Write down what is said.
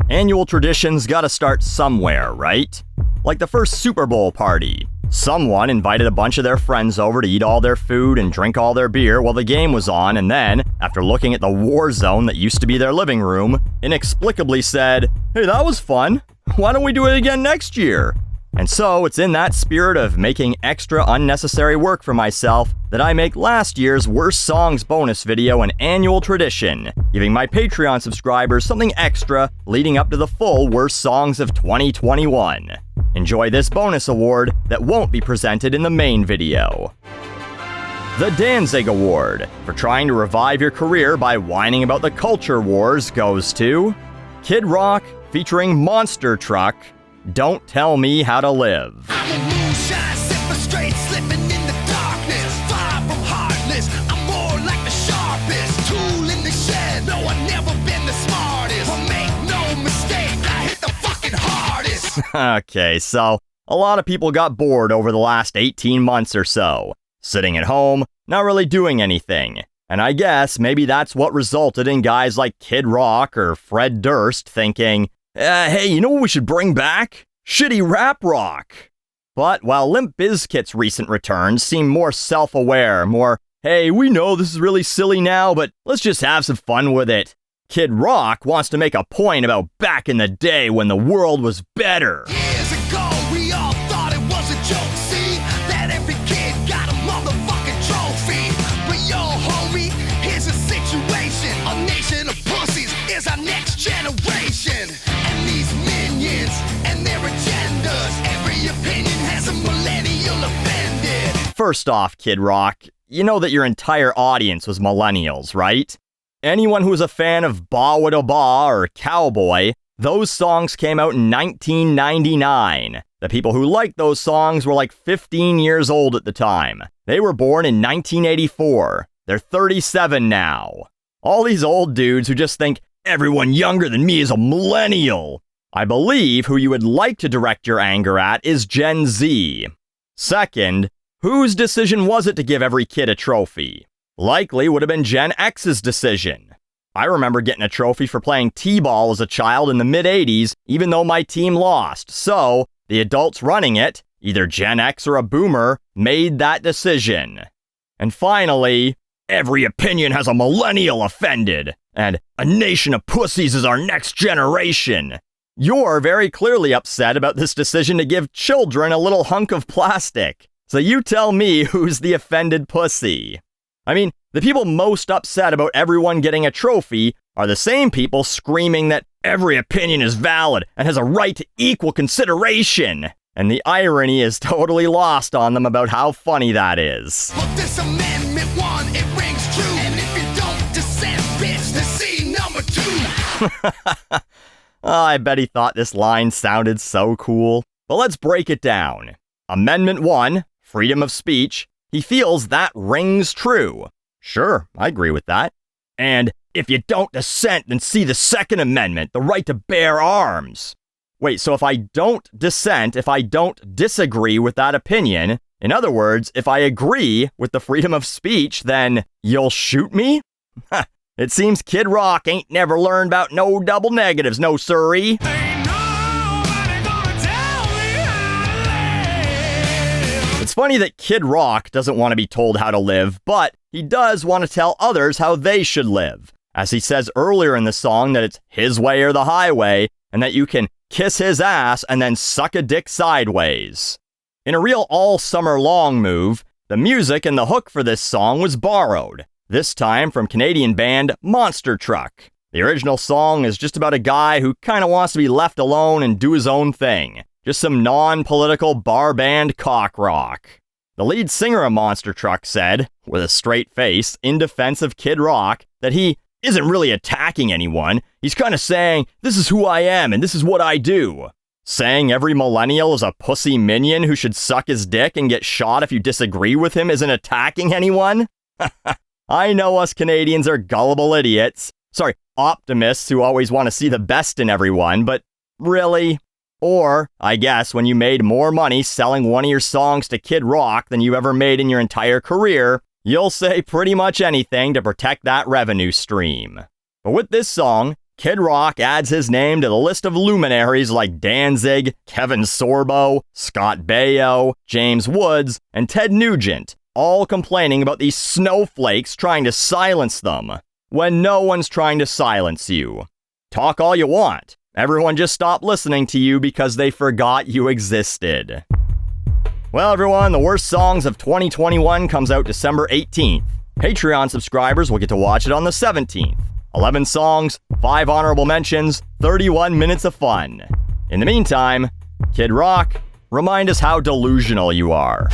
Annual traditions gotta start somewhere, right? Like the first Super Bowl party. Someone invited a bunch of their friends over to eat all their food and drink all their beer while the game was on, and then, after looking at the war zone that used to be their living room, inexplicably said, "Hey, that was fun. Why don't we do it again next year?" And so, it's in that spirit of making extra unnecessary work for myself that I make last year's Worst Songs bonus video an annual tradition, giving my Patreon subscribers something extra leading up to the full Worst Songs of 2021. Enjoy this bonus award that won't be presented in the main video. The Danzig Award for trying to revive your career by whining about the culture wars goes to Kid Rock featuring Monster Truck, Don't Tell Me How to Live. I'm a moonshine sipper straight slipping in the darkness. Far from heartless, I'm more like the sharpest tool in the shed. No, I've never been the smartest, but make no mistake, I hit the fucking hardest. Okay, so a lot of people got bored over the last 18 months or so, sitting at home, not really doing anything. And I guess maybe that's what resulted in guys like Kid Rock or Fred Durst thinking, hey, you know what we should bring back? Shitty rap rock. But while Limp Bizkit's recent returns seem more self-aware, more, hey, we know this is really silly now, but let's just have some fun with it, Kid Rock wants to make a point about back in the day when the world was better. Years ago, we all thought it was a joke, see? That every kid got a motherfucking trophy. But yo, homie, here's a situation. A nation of pussies is our next generation. And these minions and their agendas, every opinion has a millennial offended. First off, Kid Rock, you know that your entire audience was millennials, right? Anyone who was a fan of Ba Wada Ba or Cowboy, those songs came out in 1999. The people who liked those songs were like 15 years old at the time. They were born in 1984. They're 37 now. All these old dudes who just think everyone younger than me is a millennial. I believe who you would like to direct your anger at is Gen Z. Second, whose decision was it to give every kid a trophy? Likely would have been Gen X's decision. I remember getting a trophy for playing T-ball as a child in the mid-'80s, even though my team lost. So, the adults running it, either Gen X or a boomer, made that decision. And finally, every opinion has a millennial offended, and a nation of pussies is our next generation. You're very clearly upset about this decision to give children a little hunk of plastic. So you tell me who's the offended pussy. I mean, the people most upset about everyone getting a trophy are the same people screaming that every opinion is valid and has a right to equal consideration. And the irony is totally lost on them about how funny that is. But this amendment one, it rings true. And if you don't dissent, bitch, to see number 2. Oh, I bet he thought this line sounded so cool. But let's break it down. Amendment 1, freedom of speech, he feels that rings true. Sure, I agree with that. And if you don't dissent, then see the Second Amendment, the right to bear arms. Wait, so if I don't dissent, if I don't disagree with that opinion, in other words, if I agree with the freedom of speech, then you'll shoot me? It seems Kid Rock ain't never learned about no double negatives, no siree. It's funny that Kid Rock doesn't want to be told how to live, but he does want to tell others how they should live. As he says earlier in the song that it's his way or the highway, and that you can kiss his ass and then suck a dick sideways. In a real all-summer-long move, the music and the hook for this song was borrowed, this time from Canadian band Monster Truck. The original song is just about a guy who kind of wants to be left alone and do his own thing. Just some non-political bar band cock rock. The lead singer of Monster Truck said, with a straight face, in defense of Kid Rock, that he isn't really attacking anyone. He's kind of saying, this is who I am and this is what I do. Saying every millennial is a pussy minion who should suck his dick and get shot if you disagree with him isn't attacking anyone? I know us Canadians are gullible idiots. Sorry, optimists who always want to see the best in everyone, but really? Or, I guess, when you made more money selling one of your songs to Kid Rock than you ever made in your entire career, you'll say pretty much anything to protect that revenue stream. But with this song, Kid Rock adds his name to the list of luminaries like Danzig, Kevin Sorbo, Scott Baio, James Woods, and Ted Nugent, all complaining about these snowflakes trying to silence them, when no one's trying to silence you. Talk all you want. Everyone just stopped listening to you because they forgot you existed. Well, everyone, the worst songs of 2021 comes out December 18th. Patreon subscribers will get to watch it on the 17th. 11 songs, 5 honorable mentions, 31 minutes of fun. In the meantime, Kid Rock, remind us how delusional you are.